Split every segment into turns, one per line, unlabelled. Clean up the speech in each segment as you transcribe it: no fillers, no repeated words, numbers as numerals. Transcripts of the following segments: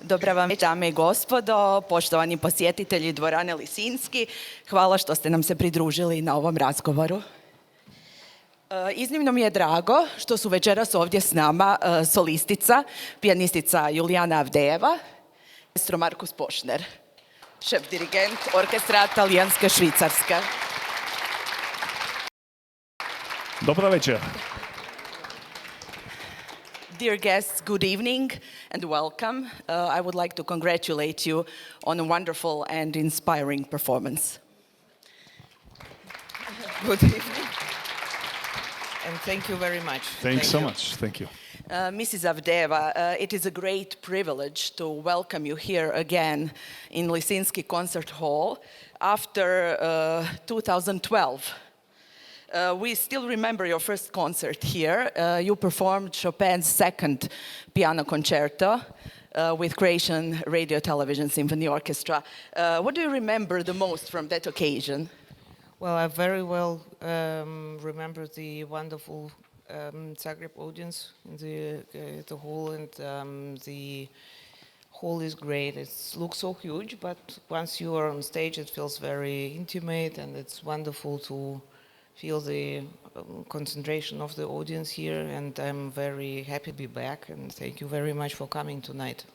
Dobra vam večer, dame i gospodo, poštovani posjetitelji dvorane Lisinski. Hvala što ste nam se pridružili na ovom razgovoru. Iznimno mi je drago što su večeras ovdje s nama solistica, pijanistica Julijana Avdejeva, maestro Markus Poschner, šef dirigent Orkestra Talijanske Švicarske.
Dobra večer.
Dear guests, good evening and welcome. I would like to congratulate you on a wonderful and inspiring performance.
Good evening. And thank you very much.
Thanks so much. Thank you.
Mrs. Avdejeva, it is a great privilege to welcome you here again in Lisinski Concert Hall after 2012. We still remember your first concert here. You performed Chopin's second piano concerto with Croatian Radio Television Symphony Orchestra. What do you remember the most from that occasion?
Well, I very well remember the wonderful Zagreb audience in the hall, and the hall is great. It looks so huge, but once you are on stage, it feels very intimate, and it's wonderful to feel the concentration of the audience here, and I'm very happy to be back, and thank you very much for coming tonight.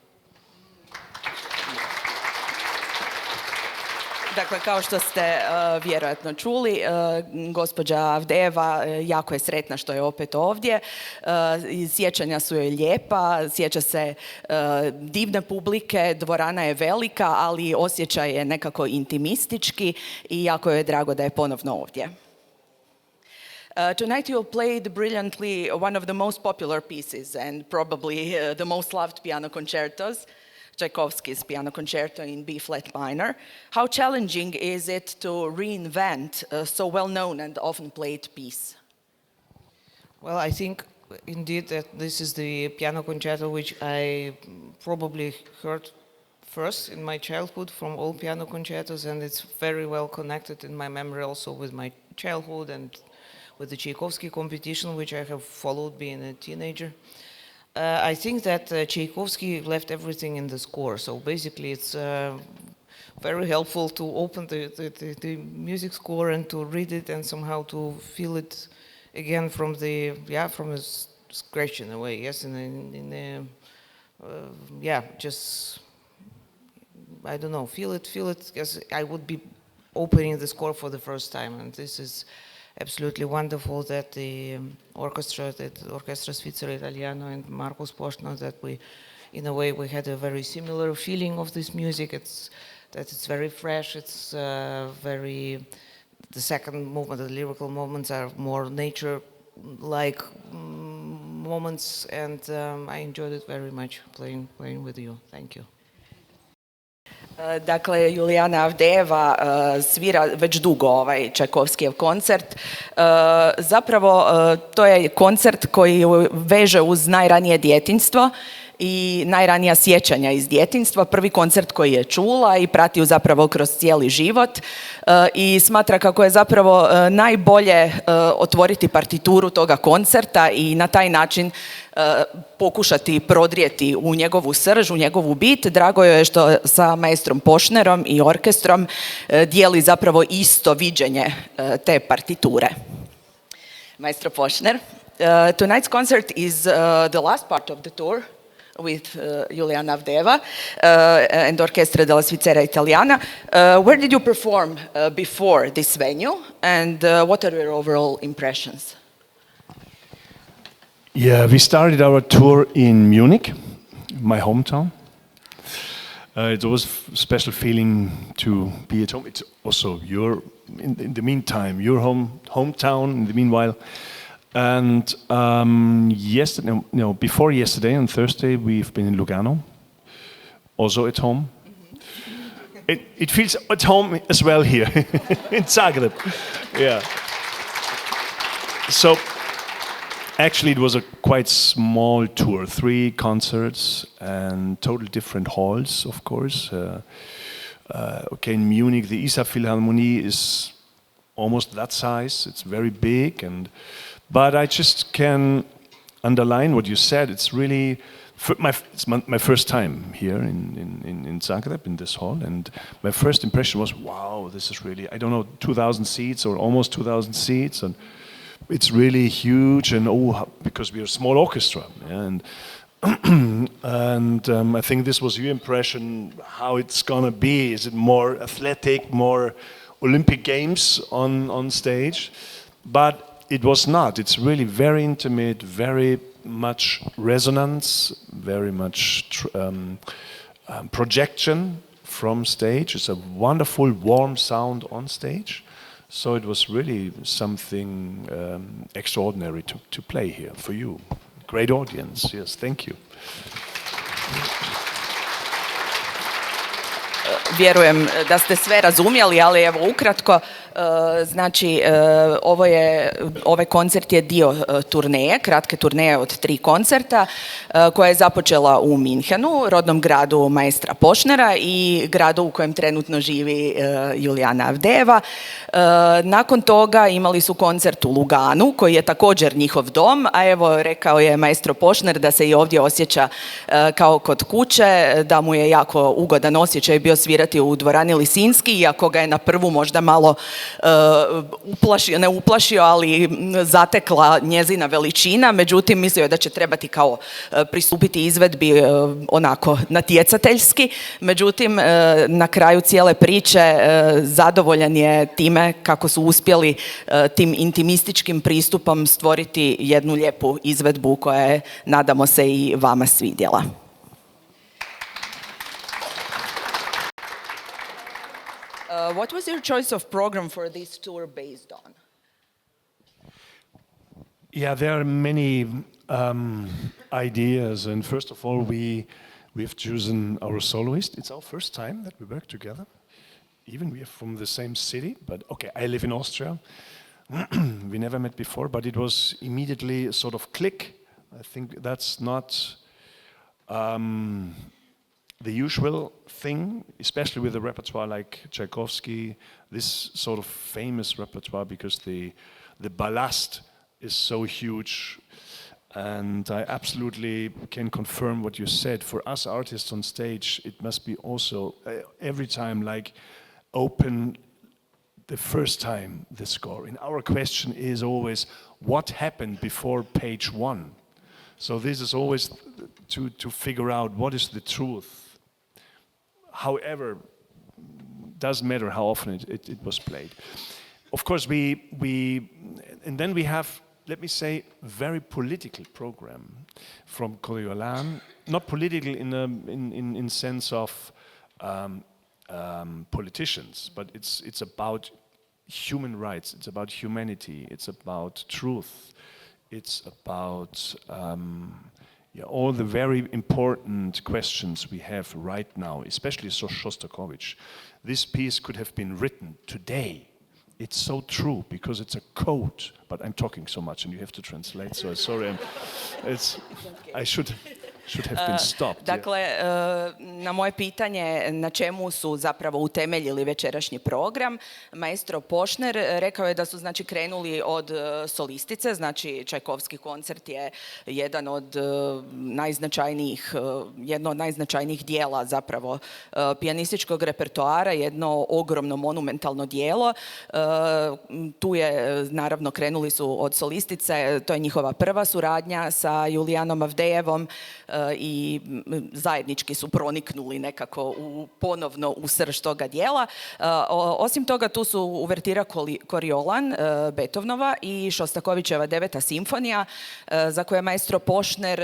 Dakle, kao što ste vjerojatno čuli, gospođa Avdejeva jako je sretna što je opet ovdje. Sjećanja su joj lijepa, sjeća se divne publike, dvorana je velika, ali osjećaj je nekako intimistički i jako joj je drago da je ponovno ovdje. Tonight you played brilliantly one of the most popular pieces and probably the most loved piano concertos, Tchaikovsky's piano concerto in B-flat minor. How challenging is it to reinvent a so well-known and often played piece?
Well, I think indeed that this is the piano concerto which I probably heard first in my childhood from all piano concertos, and it's very well connected in my memory also with my childhood and with the Tchaikovsky competition, which I have followed being a teenager. I think that Tchaikovsky left everything in the score, so basically it's very helpful to open the music score and to read it and somehow to feel it again from the scratch in a way, yes, just I don't know, feel it as I would be opening the score for the first time, and this is absolutely wonderful that the Orkestra Svizzera Italiano and Markus Poschner, that we, in a way, we had a very similar feeling of this music. It's very fresh. It's the second movement, the lyrical moments are more nature-like moments, and I enjoyed it very much playing with you. Thank you.
Dakle, Julijana Avdejeva svira već dugo ovaj Čajkovskijev koncert. Zapravo, to je koncert koji veže uz najranije djetinjstvo i najranija sjećanja iz djetinjstva. Prvi koncert koji je čula i prati ju zapravo kroz cijeli život i smatra kako je zapravo najbolje otvoriti partituru toga koncerta i na taj način pokušati prodrijeti u njegovu srž, u njegovu bit. Drago je što sa maestrom Poschnerom i orkestrom dijeli zapravo isto viđenje te partiture. Maestro Poschner, tonight's concert is the last part of the tour with Julijana Avdejeva and Orkestra della Svizzera Italiana. Where did you perform before this venue, and what are your overall impressions?
Yeah, we started our tour in Munich, my hometown. It was a special feeling to be at home. It's also in the meantime, your hometown in the meanwhile. And before yesterday, on Thursday, we've been in Lugano, also at home. It feels at home as well here in Zagreb. Yeah. So actually, it was a quite small tour, 3 concerts and totally different halls, of course. In Munich, the Isar Philharmonie is almost that size. It's very big, but I just can underline what you said. It's really it's my first time here in Zagreb, in this hall, and my first impression was, wow, this is really, I don't know, 2,000 seats or almost 2,000 seats, and it's really huge, and because we're a small orchestra, and and I think this was your impression, how it's gonna be. Is it more athletic, more Olympic Games on stage? But it was not. It's really very intimate, very much resonance, very much projection from stage. It's a wonderful, warm sound on stage. So it was really something extraordinary to play here for you. Great audience, yes, thank you.
Vjerujem da ste sve razumjeli, ali evo ukratko, znači ovaj koncert je dio turneje, kratke turneje od 3 koncerta koja je započela u Minhenu, rodnom gradu maestra Poschnera i gradu u kojem trenutno živi Julijana Avdejeva. Nakon toga imali su koncert u Luganu koji je također njihov dom, a evo rekao je maestro Poschner da se i ovdje osjeća kao kod kuće, da mu je jako ugodan osjećaj bio svirati u dvorani Lisinski, iako ga je na prvu možda malo ne uplašio, ali zatekla njezina veličina, međutim mislio je da će trebati kao pristupiti izvedbi onako natjecateljski, međutim na kraju cijele priče zadovoljan je time kako su uspjeli tim intimističkim pristupom stvoriti jednu lijepu izvedbu koja je, nadamo se, i vama svidjela. What was your choice of program for this tour based on?
Yeah, there are many ideas, and first of all, we've chosen our soloist. It's our first time that we work together. Even we are from the same city, but okay, I live in Austria. We never met before, but it was immediately a sort of click. I think that's not the usual thing, especially with a repertoire like Tchaikovsky, this sort of famous repertoire, because the ballast is so huge. And I absolutely can confirm what you said. For us artists on stage, it must be also every time like open the first time the score. And our question is always, what happened before page 1? So this is always to figure out what is the truth. However, doesn't matter how often it was played. Of course, and then we have, let me say, very political program from Coriolan. Not political in sense of politicians, but it's about human rights. It's about humanity. It's about truth. It's about all the very important questions we have right now, especially Shostakovich. This piece could have been written today. It's so true because it's a code, but I'm talking so much and you have to translate, so sorry. I should have been stopped.
Dakle, na moje pitanje na čemu su zapravo utemeljili večerašnji program, maestro Poschner rekao je da su znači krenuli od solistice, znači Čajkovski koncert je jedno od najznačajnijih dijela zapravo pijanističkog repertoara, jedno ogromno monumentalno dijelo. Tu je, naravno, krenuli su od solistice, to je njihova prva suradnja sa Julijanom Avdejevom, i zajednički su proniknuli nekako ponovno u srž toga dijela. Osim toga, tu su uvertira Coriolan Beethovenova i Šostakovićeva 9. simfonija, za koje maestro Poschner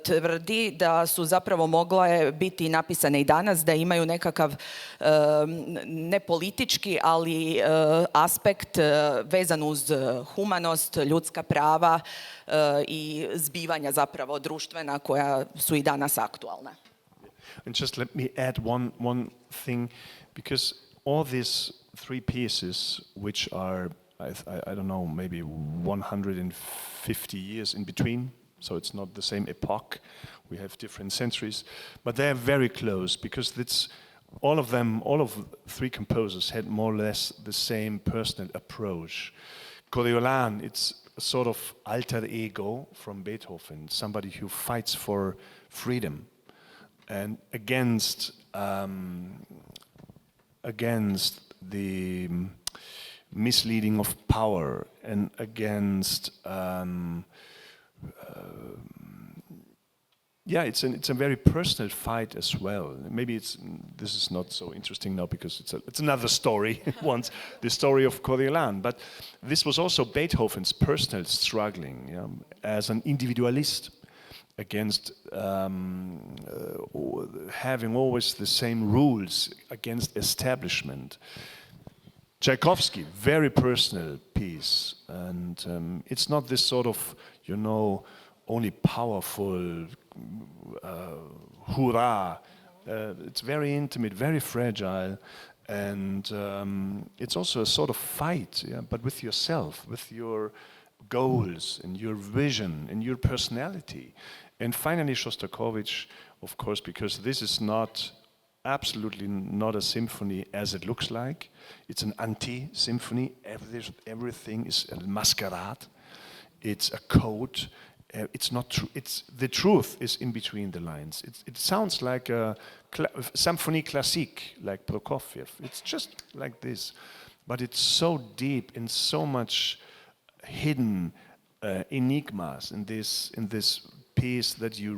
tvrdi da su zapravo mogle biti napisane i danas, da imaju nekakav ne politički, ali aspekt vezan uz humanost, ljudska prava i zbivanja zapravo društvena koja su i danas aktualna.
And just let me add one thing, because all these 3 pieces, which are, I don't know, maybe 150 years in between, so it's not the same epoch, we have different centuries, but they're very close, because it's all of 3 composers had more or less the same personal approach. Coriolan, it's a sort of alter ego from Beethoven, somebody who fights for freedom and against the misleading of power and against it's a very personal fight as well. Maybe this is not so interesting now because it's another story. Once the story of Coriolan, but this was also Beethoven's personal struggling as an individualist against having always the same rules, against establishment. Tchaikovsky, very personal piece, and it's not this sort of only powerful hurrah. It's very intimate, very fragile, and it's also a sort of fight, but with yourself, with your goals and your vision and your personality. And finally, Shostakovich, of course, because this is absolutely not a symphony as it looks like. It's an anti-symphony. Everything is a masquerade. It's a code. It's not true. The truth is in between the lines. It sounds like a symphonie classique, like Prokofiev. It's just like this, but it's so deep and so much hidden enigmas in this piece that you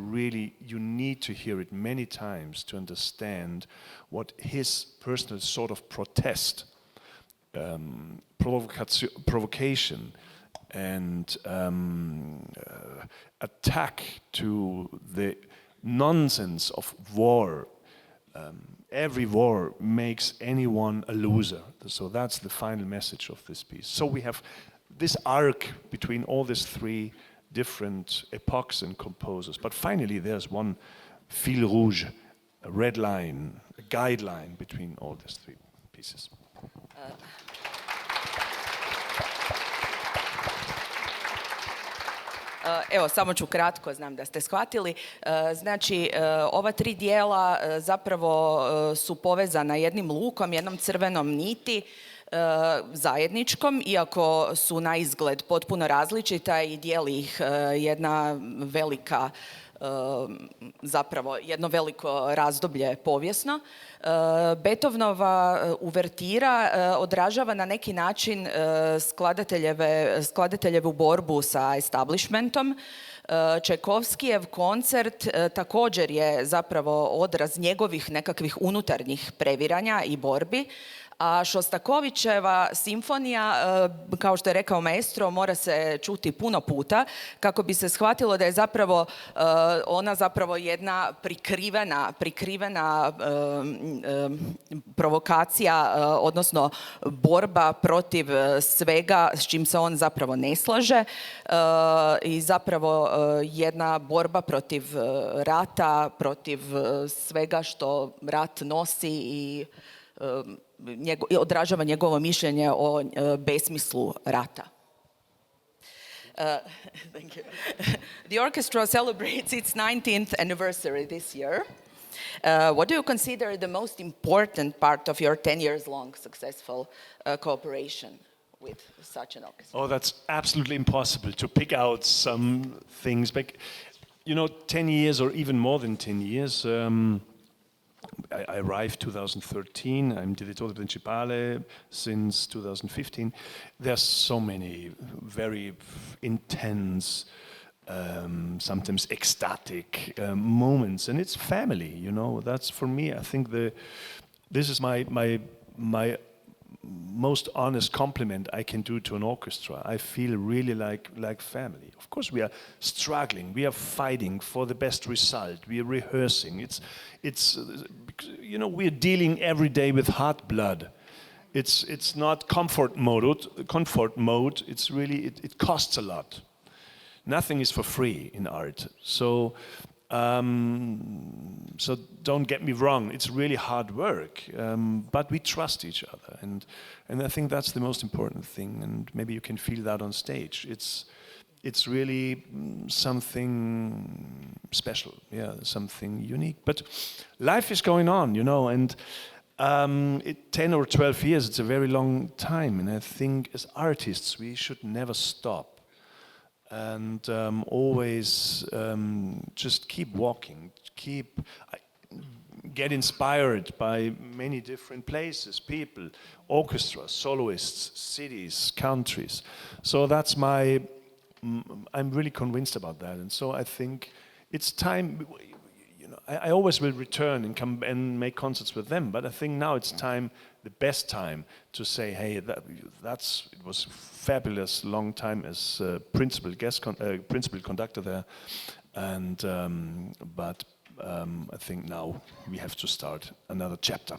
need to hear it many times to understand what his personal sort of protest, provocation, and attack to the nonsense of war. Every war makes anyone a loser. So that's the final message of this piece. So we have this arc between all these three different epochs and composers. But finally there's one fil rouge, a red line, a guideline between all these three pieces.
Evo, samo ću kratko, znam da ste shvatili. Znači, ova tri dijela zapravo su povezana jednim lukom, jednom crvenom niti, zajedničkom, iako su na izgled potpuno različita i dijeli ih jedna velika, zapravo jedno veliko razdoblje povijesno. Beethovenova uvertira odražava na neki način skladateljevu borbu sa establishmentom. Čajkovskijev koncert također je zapravo odraz njegovih nekakvih unutarnjih previranja i borbi, a Šostakovićeva simfonija, kao što je rekao maestro, mora se čuti puno puta kako bi se shvatilo da je zapravo ona zapravo jedna prikrivena provokacija, odnosno borba protiv svega s čim se on zapravo ne slaže i zapravo jedna borba protiv rata, protiv svega što rat nosi i odražava njegovo mišljenje o besmislu rata. Thank you. The orchestra celebrates its 19th anniversary this year. What do you consider the most important part of your 10 years long successful cooperation with such an orchestra?
Oh, that's absolutely impossible to pick out some things. But, 10 years or even more than 10 years, I arrived 2013. I'm direttore principale since 2015. There's so many very intense, sometimes ecstatic moments, and it's family. That's for me. I think this is my most honest compliment I can do to an orchestra. I feel really like family. Of course, we are struggling. We are fighting for the best result. We are rehearsing. It's we are dealing every day with hot blood. It's not comfort mode. It's really it costs a lot. Nothing is for free in art. So don't get me wrong, it's really hard work, but we trust each other, and I think that's the most important thing, and maybe you can feel that on stage. It's really something special, something unique. But life is going on, and 10 or 12 years, it's a very long time, and I think as artists we should never stop and always just keep walking, get inspired by many different places, people, orchestras, soloists, cities, countries. So that's I'm really convinced about that, and so I think it's time. I always will return and come and make concerts with them, but I think now it's time, the best time, to say, hey, it was fabulous long time as principal conductor there, and but I think now we have to start another chapter.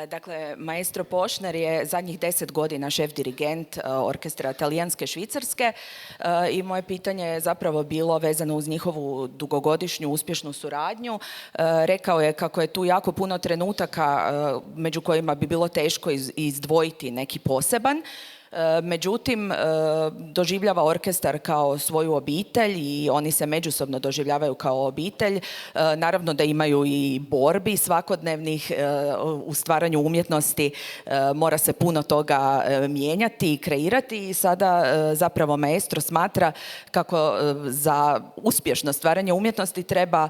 Dakle, maestro Poschner je zadnjih 10 godina šef dirigent Orkestra Talijanske Švicarske i moje pitanje je zapravo bilo vezano uz njihovu dugogodišnju uspješnu suradnju. Rekao je kako je tu jako puno trenutaka među kojima bi bilo teško izdvojiti neki poseban. Međutim, doživljava orkestar kao svoju obitelj i oni se međusobno doživljavaju kao obitelj. Naravno da imaju i borbi svakodnevnih u stvaranju umjetnosti. Mora se puno toga mijenjati i kreirati i sada zapravo maestro smatra kako za uspješno stvaranje umjetnosti treba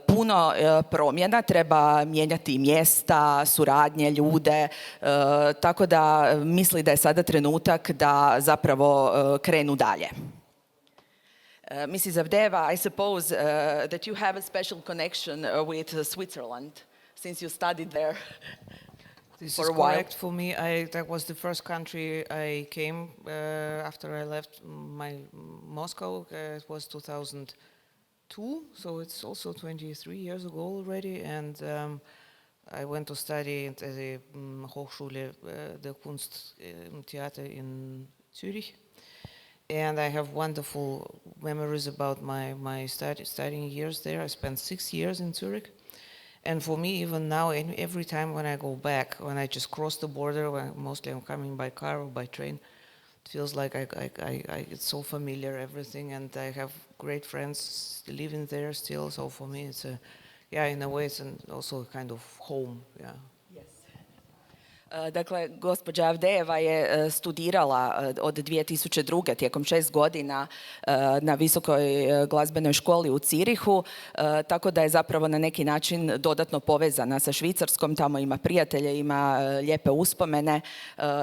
puno promjena, treba mijenjati mjesta, suradnje, ljude, tako da misli da je sada trenutak da zapravo krenu dalje. Mrs. Avdejeva, I suppose that you have a special connection with Switzerland since you studied there
This
for
is
a while.
correct for me. That was the first country I came after I left Moscow. It was 2002, so it's also 23 years ago already. And I went to study at the Hochschule der Kunst im Theater in Zürich. And I have wonderful memories about my studying years there. I spent 6 years in Zurich. And for me, even now, every time when I go back, when I just cross the border, mostly I'm coming by car or by train, it feels like it's so familiar, everything. And I have great friends living there still. So for me, it's in a way, it's also a kind of home. Yeah.
Dakle, gospođa Avdejeva je studirala od 2002. tijekom 6 godina na Visokoj glazbenoj školi u Cirihu, tako da je zapravo na neki način dodatno povezana sa Švicarskom. Tamo ima prijatelje, ima lijepe uspomene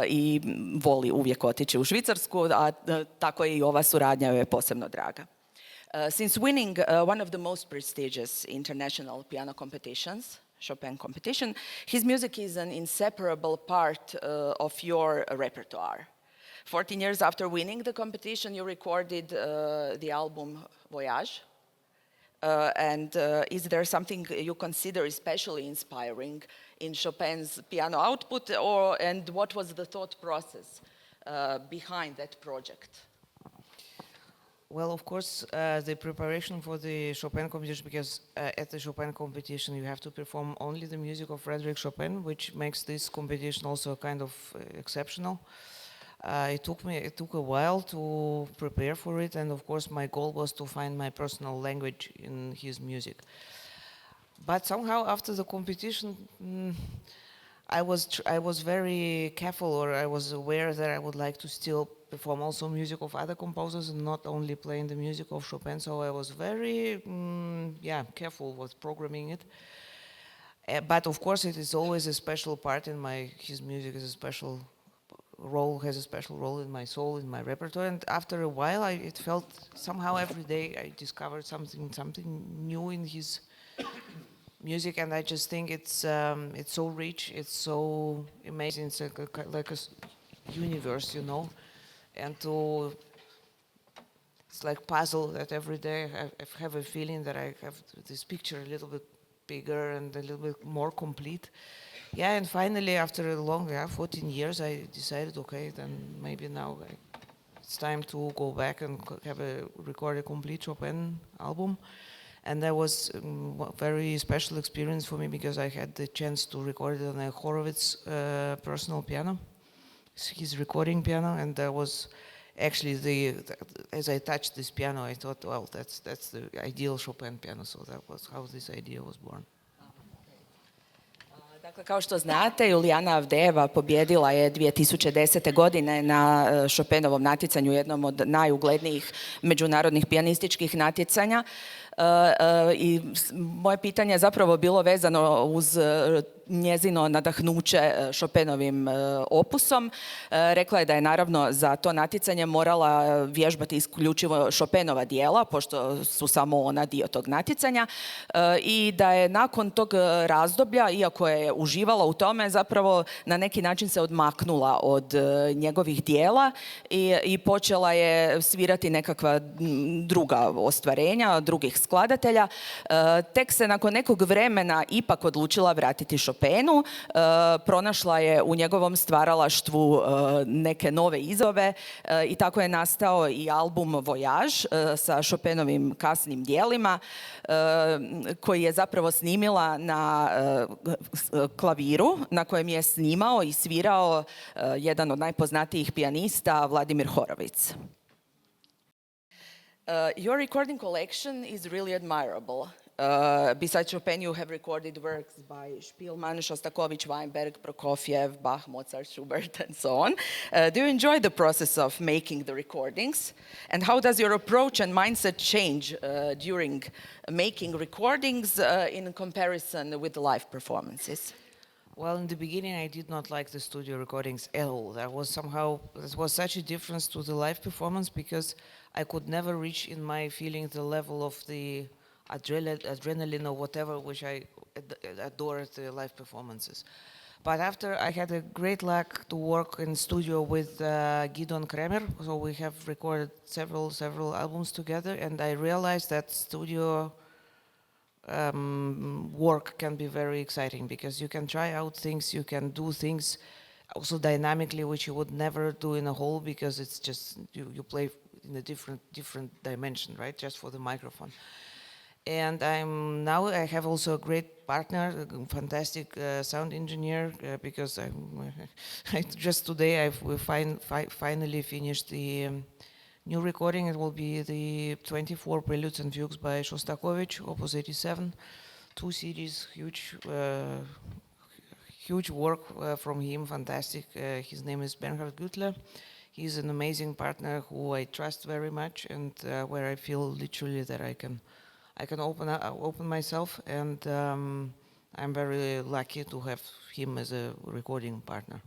i voli uvijek otići u Švicarsku, a tako je i ova suradnja joj je posebno draga. Since winning one of the most prestigious international piano competitions, Chopin competition, his music is an inseparable part of your repertoire. 14 years after winning the competition, you recorded the album Voyage. And is there something you consider especially inspiring in Chopin's piano output, and what was the thought process behind that project?
Well, of course, the preparation for the Chopin competition, because at the Chopin competition you have to perform only the music of Frédéric Chopin, which makes this competition also kind of exceptional. It took a while to prepare for it, and of course my goal was to find my personal language in his music. But somehow after the competition, I was very careful, or I was aware that I would like to still perform also music of other composers and not only playing the music of Chopin. So I was very careful with programming it. But of course, it is always a special part in his music has a special role in my soul, in my repertoire. And after a while, it felt somehow every day I discovered something new in his music, and I just think it's so rich, it's so amazing. It's like a universe, and it's like puzzle that every day I have a feeling that I have this picture a little bit bigger and a little bit more complete. Yeah, and finally, after a long 14 years, I decided, okay, then maybe now it's time to go back and record a complete Chopin album. And that was a very special experience for me because I had the chance to record it on a Horowitz personal piano, his recording piano, and that was actually as I touched this piano, I thought, well, that's the ideal Chopin piano. So that was how this idea was born.
Dakle, kao što znate, Julijana Avdejeva pobjedila je 2010. godine na Chopinovom natjecanju, jednom od najuglednijih međunarodnih pijanističkih natjecanja. I moje pitanje je zapravo bilo vezano uz njezino nadahnuće Chopinovim opusom. Rekla je da je naravno za to natjecanje morala vježbati isključivo Chopinova djela, pošto su samo ona dio tog natjecanja, i da je nakon tog razdoblja, iako je uživala u tome, zapravo na neki način se odmaknula od njegovih djela i počela je svirati nekakva druga ostvarenja, drugih skladatelja. Tek se nakon nekog vremena ipak odlučila vratiti Chopinu. Pronašla je u njegovom stvaralaštvu neke nove izove i tako je nastao i album Voyage sa Chopinovim kasnim djelima, koji je zapravo snimila na klaviru na kojem je snimao i svirao jedan od najpoznatijih pijanista, Vladimir Horowitz. Your recording collection is really admirable. Besides Chopin, you have recorded works by Spielmann, Shostakovich, Weinberg, Prokofiev, Bach, Mozart, Schubert, and so on. Do you enjoy the process of making the recordings? And how does your approach and mindset change during making recordings in comparison with the live performances?
Well, in the beginning, I did not like the studio recordings at all. There was such a difference to the live performance because I could never reach in my feeling the level of the adrenaline or whatever, which I adore at the live performances. But after I had a great luck to work in studio with Gidon Kremer, so we have recorded several albums together, and I realized that studio work can be very exciting because you can try out things, you can do things also dynamically, which you would never do in a hall because it's just you play in a different dimension, right? Just for the microphone. And I have also a great partner, a fantastic sound engineer, because just today we finally finished the new recording. It will be the 24 Preludes and Fugues by Shostakovich, Opus 87, 2 CDs, huge work from him, fantastic. His name is Bernhard Güttler. He's an amazing partner who I trust very much, and where I feel literally that I can open myself, and I'm very lucky to have him as a recording partner.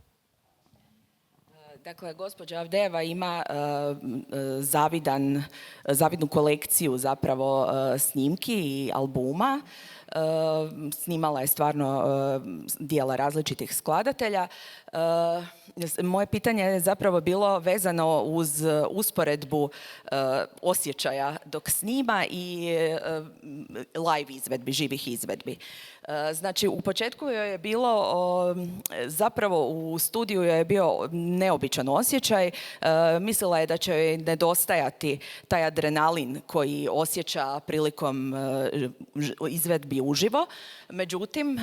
Dakle, gospođa Avdejeva ima zavidnu kolekciju zapravo snimki i albuma. Snimala je stvarno djela različitih skladatelja. Moje pitanje je zapravo bilo vezano uz usporedbu osjećaja dok snima i live izvedbi, živih izvedbi. Znači, u početku joj je bilo, zapravo u studiju joj je bio neobičan osjećaj. Mislila je da će joj nedostajati taj adrenalin koji osjeća prilikom izvedbi uživo. Međutim,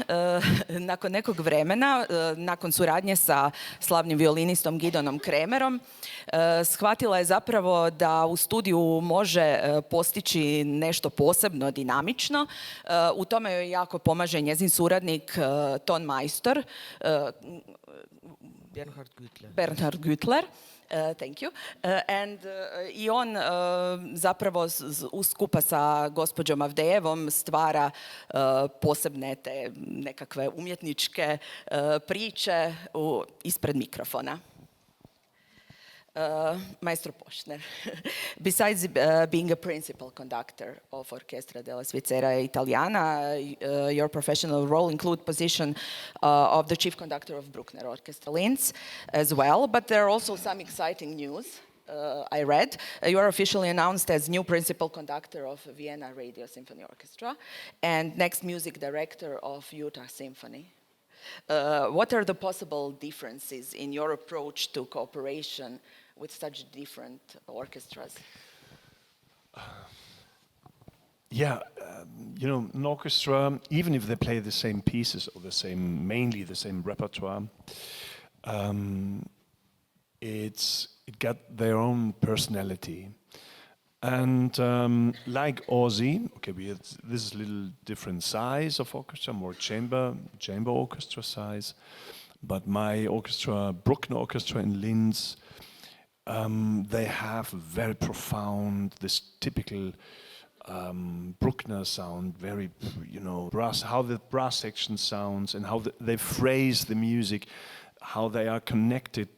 nakon nekog vremena, nakon suradnje sa slavnim violinistom Gidonom Kremerom, shvatila je zapravo da u studiju može postići nešto posebno dinamično. U tome joj jako pomaže njezin suradnik tonmajstor Bernhard Güttler. Thank you. I on zapravo skupa sa gospođom Avdejevom stvara posebne te nekakve umjetničke priče ispred mikrofona. Maestro Poschner, besides being a principal conductor of Orkestra della Svizzera Italiana, your professional role include position of the chief conductor of Bruckner Orchestra Linz as well, but there are also some exciting news. I read you are officially announced as new principal conductor of Vienna Radio Symphony Orchestra and next music director of Utah Symphony. What are the possible differences in your approach to cooperation with such different orchestras?
An orchestra, even if they play the same pieces or mainly the same repertoire, it got their own personality. And like Aussie, okay, this is a little different size of orchestra, more chamber orchestra size. But my orchestra, Bruckner Orchestra in Linz, they have very profound, this typical Bruckner sound, very, brass, how the brass section sounds and how they phrase the music, how they are connected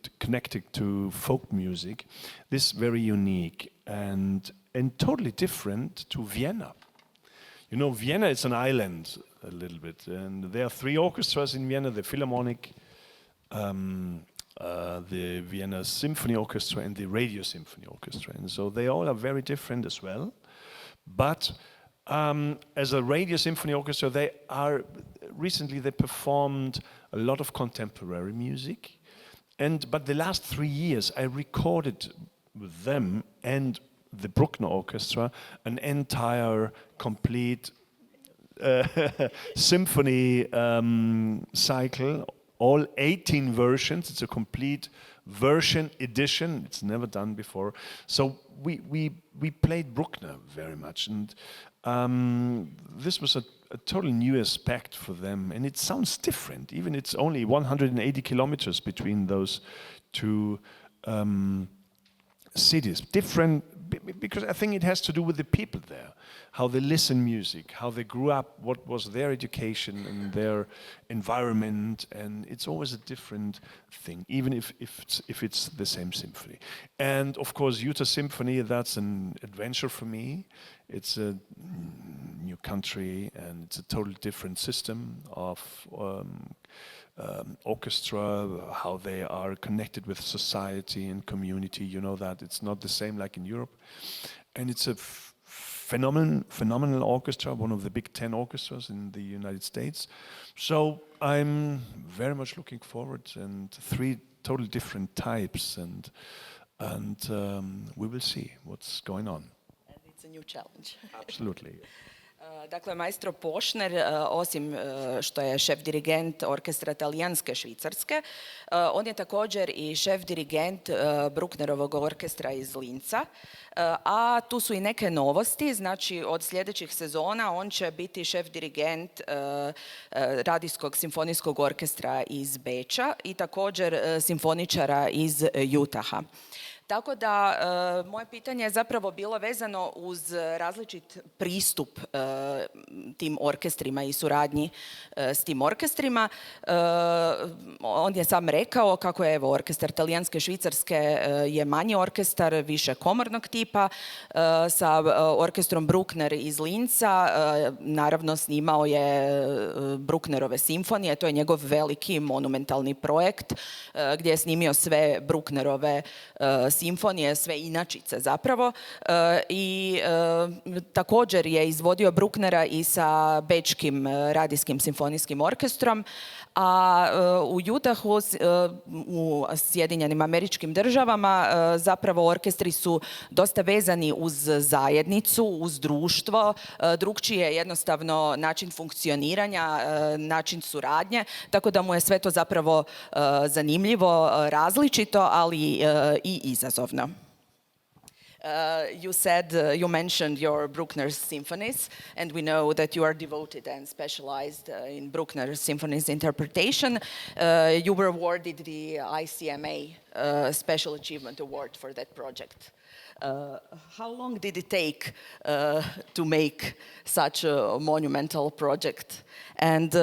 to folk music. This is very unique and totally different to Vienna. Vienna is an island a little bit, and there are 3 orchestras in Vienna: the Philharmonic, the Vienna Symphony Orchestra, and the Radio Symphony Orchestra. And so they all are very different as well. But as a Radio Symphony Orchestra, they performed a lot of contemporary music. But the last 3 years, I recorded with them and the Bruckner Orchestra an entire complete symphony cycle, all 18 versions. It's a complete version edition. It's never done before. So we played Bruckner very much, and this was a totally new aspect for them, and it sounds different. Even it's only 180 kilometers between those 2 cities. Different because I think it has to do with the people there, how they listen music, how they grew up, what was their education and their environment, and it's always a different thing, even if it's the same symphony. And of course, Utah Symphony, that's an adventure for me. It's a new country, and it's a totally different system of orchestra, how they are connected with society and community. You know that it's not the same like in Europe, and it's a phenomenal orchestra, one of the big 10 orchestras in the United States. So I'm very much looking forward, and 3 totally different types, and we will see what's going on.
And it's a new challenge.
Absolutely.
Dakle, maestro Poschner, osim što je šef dirigent Orkestra Talijanske Švicarske, on je također i šef dirigent Brucknerovog orkestra iz Linca, a tu su i neke novosti. Znači, od sljedećih sezona on će biti šef dirigent Radijskog simfonijskog orkestra iz Beča i također simfoničara iz Utaha. Tako da, moje pitanje je zapravo bilo vezano uz različit pristup tim orkestrima i suradnji s tim orkestrima. On je sam rekao kako je Orkestar Talijanske Švicarske je manji orkestar, više komornog tipa, sa orkestrom Bruckner iz Linca. Naravno, snimao je Brucknerove simfonije, to je njegov veliki monumentalni projekt gdje je snimio sve Brucknerove simfonije, sve inačice zapravo, i također je izvodio Brucknera i sa Bečkim radijskim simfonijskim orkestrom, a u Utahu, u Sjedinjenim Američkim Državama, zapravo orkestri su dosta vezani uz zajednicu, uz društvo, drugčiji je jednostavno način funkcioniranja, način suradnje, tako da mu je sve to zapravo zanimljivo, različito, ali i izazovno. You mentioned your Bruckner symphonies, and we know that you are devoted and specialized in Bruckner symphonies interpretation. You were awarded the ICMA Special Achievement Award for that project. How long did it take to make such a monumental project? And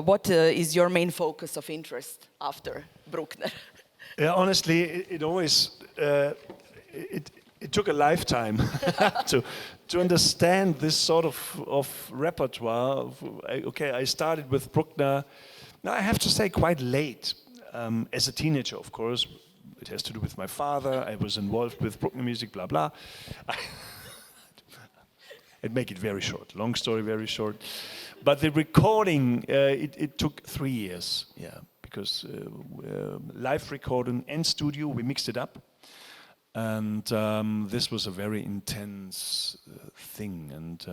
what is your main focus of interest after Bruckner?
Yeah, honestly, it always it took a lifetime to understand this sort of repertoire. I started with Bruckner. Now I have to say quite late, as a teenager, of course. It has to do with my father. I was involved with Bruckner music, blah blah. I'd make it very short. Long story, very short. But the recording, it took 3 years. Yeah. Because live recording and studio, we mixed it up, and this was a very intense thing. And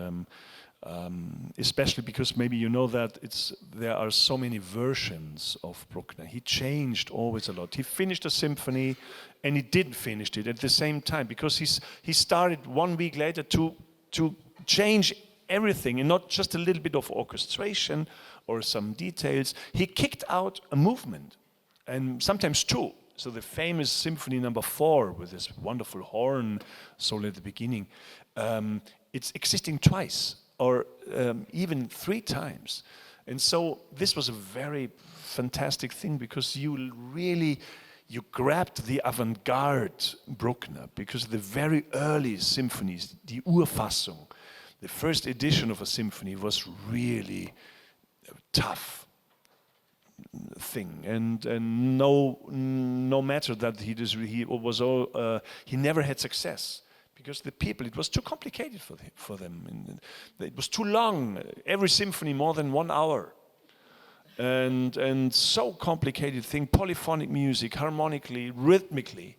Especially because maybe you know that there are so many versions of Bruckner. He changed always a lot. He finished a symphony and he didn't finish it at the same time, because he started 1 week later to change everything, and not just a little bit of orchestration or some details. He kicked out a movement, and sometimes two. So the famous Symphony No. 4 with this wonderful horn solo at the beginning, it's existing twice or even 3 times. And so this was a very fantastic thing, because you grabbed the avant-garde Bruckner, because the very early symphonies, the Urfassung, the first edition of a symphony, was really a tough thing, and no matter that he never had success, because the people, it was too complicated for them. And it was too long. Every symphony more than 1 hour, and so complicated thing. Polyphonic music, harmonically, rhythmically.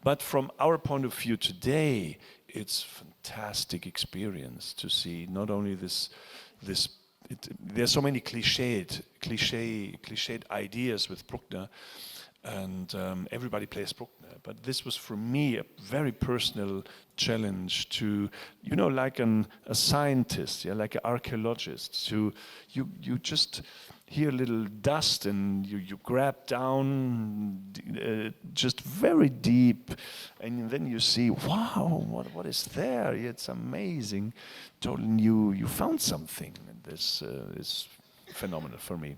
But from our point of view today, it's fantastic experience to see not only this. There's so many cliched ideas with Bruckner, and everybody plays Bruckner. But this was for me a very personal challenge to, like a scientist, like an archaeologist. You just hear a little dust and you grab down just very deep, and then you see, wow, what is there? It's amazing. Totally you found something. And this is phenomenal for me.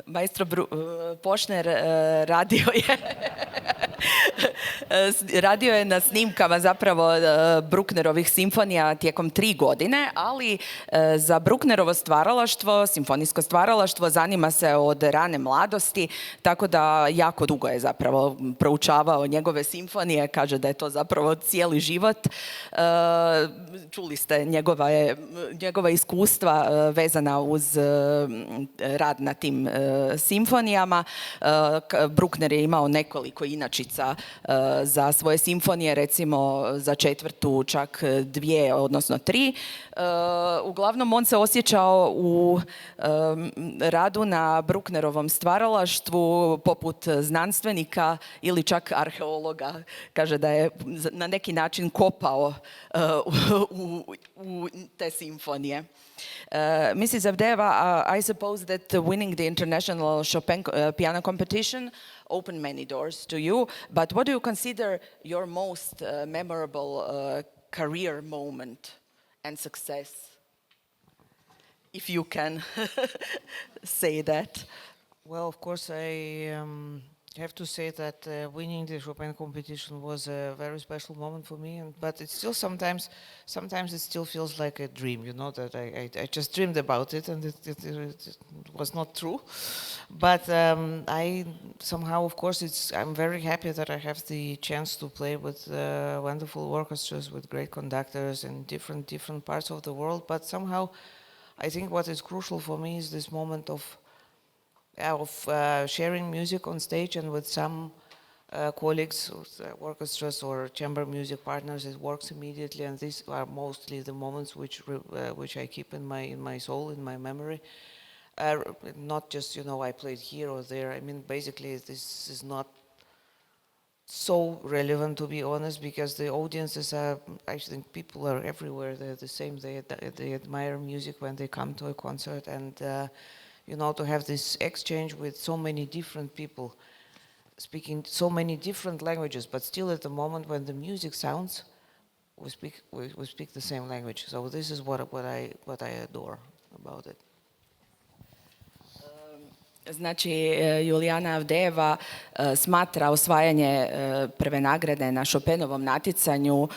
Maestro Poschner radio je na snimkama zapravo Brucknerovih simfonija tijekom 3 godine, ali za Brucknerovo stvaralaštvo, simfonijsko stvaralaštvo, zanima se od rane mladosti, tako da jako dugo je zapravo proučavao njegove simfonije, kaže da je to zapravo cijeli život. Čuli ste njegova iskustva vezana uz rad na tim simfonijama. Bruckner je imao nekoliko inačica za svoje simfonije, recimo za 4. čak 2, odnosno 3. Uglavnom on se osjećao u radu na Brucknerovom stvaralaštvu poput znanstvenika ili čak arheologa. Kaže da je na neki način kopao u te simfonije. Mrs. Avdejeva, I suppose that winning the international Chopin piano competition opened many doors to you, but what do you consider your most memorable career moment and success, if you can say that?
Well, of course, I have to say that winning the Chopin competition was a very special moment for me. But it still sometimes it still feels like a dream, that I just dreamed about it, and it was not true. But I somehow, of course, I'm very happy that I have the chance to play with wonderful orchestras, with great conductors in different parts of the world. But somehow, I think what is crucial for me is this moment of sharing music on stage, and with some colleagues, orchestras or chamber music partners, it works immediately. And these are mostly the moments which I keep in my soul, in my memory. Not just I played here or there. I mean, basically, this is not so relevant, to be honest, because the audiences are. I think people are everywhere. They're the same. They admire music when they come to a concert, and to have this exchange with so many different people, speaking so many different languages, but still at the moment when the music sounds, we speak the same language. So this is what I adore about it.
Znači, Julijana Avdejeva smatra osvajanje prve nagrade na Chopinovom natjecanju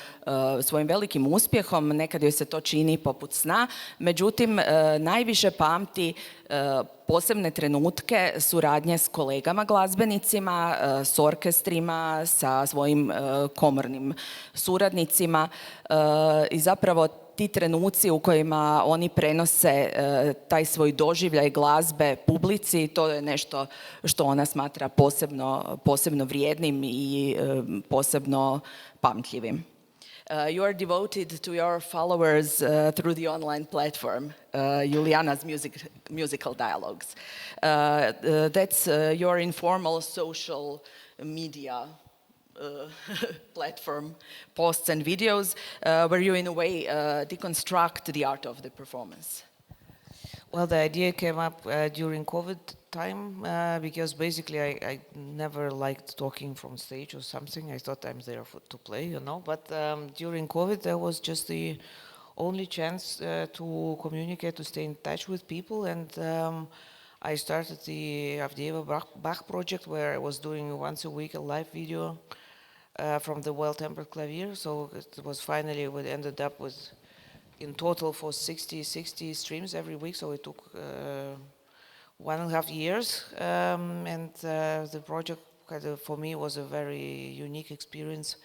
svojim velikim uspjehom. Nekad joj se to čini poput sna. Međutim, najviše pamti posebne trenutke suradnje s kolegama glazbenicima, s orkestrima, sa svojim komornim suradnicima i zapravo ti trenuci u kojima oni prenose taj svoj doživljaj glazbe publici, to je nešto što ona smatra posebno vrijednim i posebno pamtljivim. You are devoted to your followers through the online platform, Julijana's musical dialogues. That's your informal social media platform, posts and videos, where you in a way deconstruct the art of the performance.
Well, the idea came up during COVID time because basically I never liked talking from stage or something. I thought I'm there to play, you know. But during COVID, there was just the only chance to communicate, to stay in touch with people, and I started the Avdejeva Bach project, where I was doing once a week a live video from the well-tempered clavier. So it was finally, we ended up with in total for 60 streams every week. So it took 1.5 years, and the project for me was a very unique experience.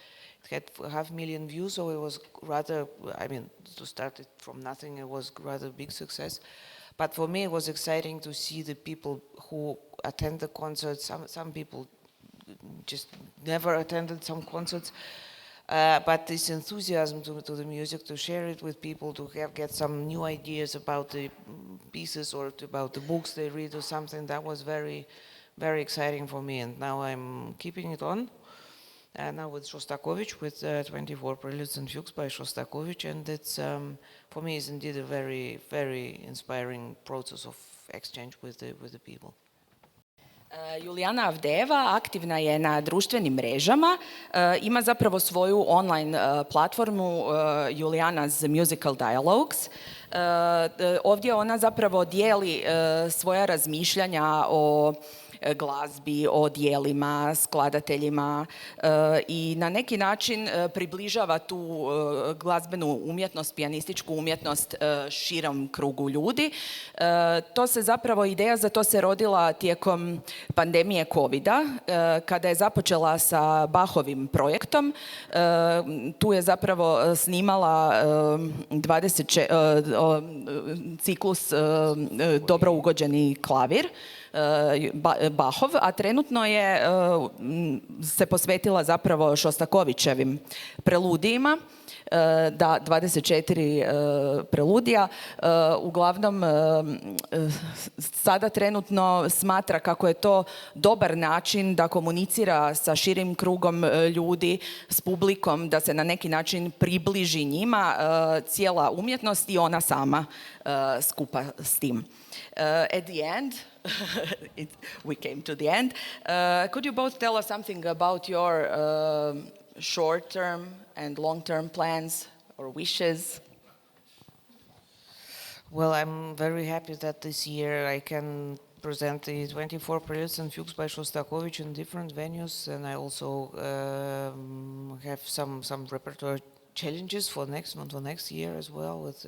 It had 500,000 views, so it was rather, I mean, to start it from nothing, it was rather a big success. But for me, it was exciting to see the people who attend the concerts. Some people just never attended some concerts. But this enthusiasm to the music, to share it with people, to get some new ideas about the pieces or about the books they read or something, that was very, very exciting for me. And now I'm keeping it on. Now with Shostakovich, with 24 Preludes and Fugues by Shostakovich, and it's for me is indeed a very, very inspiring process of exchange with the people.
Julijana Avdejeva aktivna je na društvenim mrežama, ima zapravo svoju online platformu Julijana's Musical Dialogues. Ovdje ona zapravo dijeli svoja razmišljanja o glazbi, o dijelima, skladateljima i na neki način približava tu glazbenu umjetnost, pijanističku umjetnost širom krugu ljudi. To se zapravo, ideja za to se rodila tijekom pandemije covida, kada je započela sa Bachovim projektom. Tu je zapravo snimala ciklus Dobro ugođeni klavir, Bachov, a trenutno je se posvetila zapravo Šostakovićevim preludijima, 24 preludija. Uglavnom, sada trenutno smatra kako je to dobar način da komunicira sa širim krugom ljudi, s publikom, da se na neki način približi njima cijela umjetnost i ona sama skupa s tim. At the end, we came to the end. Could you both tell us something about your short-term and long-term plans or wishes?
Well, I'm very happy that this year I can present the 24 Preludes and Fugues by Shostakovich in different venues, and I also have some repertoire challenges for next year as well with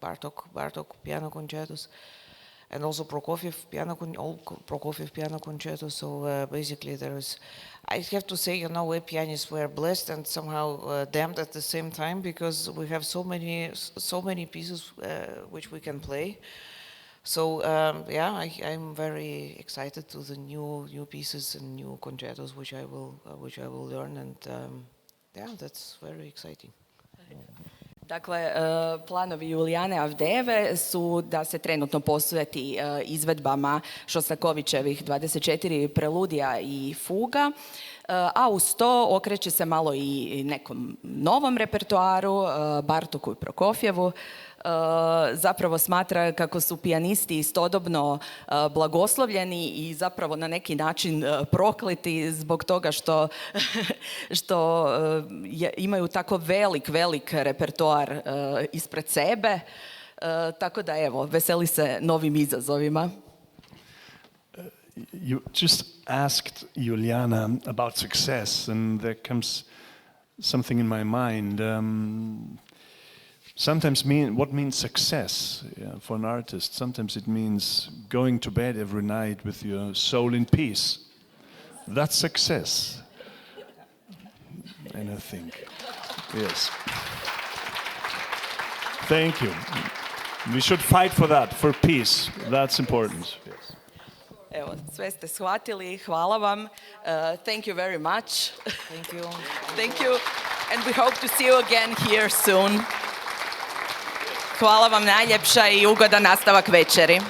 Bartók piano concertos. And also Prokofiev piano concerto. So basically, I have to say, we pianists were blessed and somehow damned at the same time, because we have so many pieces which we can play. So I'm very excited to the new pieces and new concertos which I will learn, and that's very exciting.
Dakle, planovi Julijane Avdejeve su da se trenutno posveti izvedbama Šostakovićevih 24 preludija i fuga, a uz to okreće se malo i nekom novom repertoaru, Bartóku i Prokofjevu. Zapravo smatra kako su pijanisti istodobno blagoslovljeni i zapravo na neki način prokleti zbog toga što imaju tako velik repertoar ispred sebe. Tako da evo, veseli se novim izazovima.
You just asked Julijana about success, and there comes something in my mind. Sometimes what means success for an artist? Sometimes it means going to bed every night with your soul in peace. That's success. And I think, yes. Thank you. We should fight for that, for peace. That's important. Yes.
Evo, sve ste shvatili, hvala vam. Thank you very much.
Thank you.
Thank you. And we hope to see you again here soon. Hvala vam najljepša i ugodan nastavak večeri.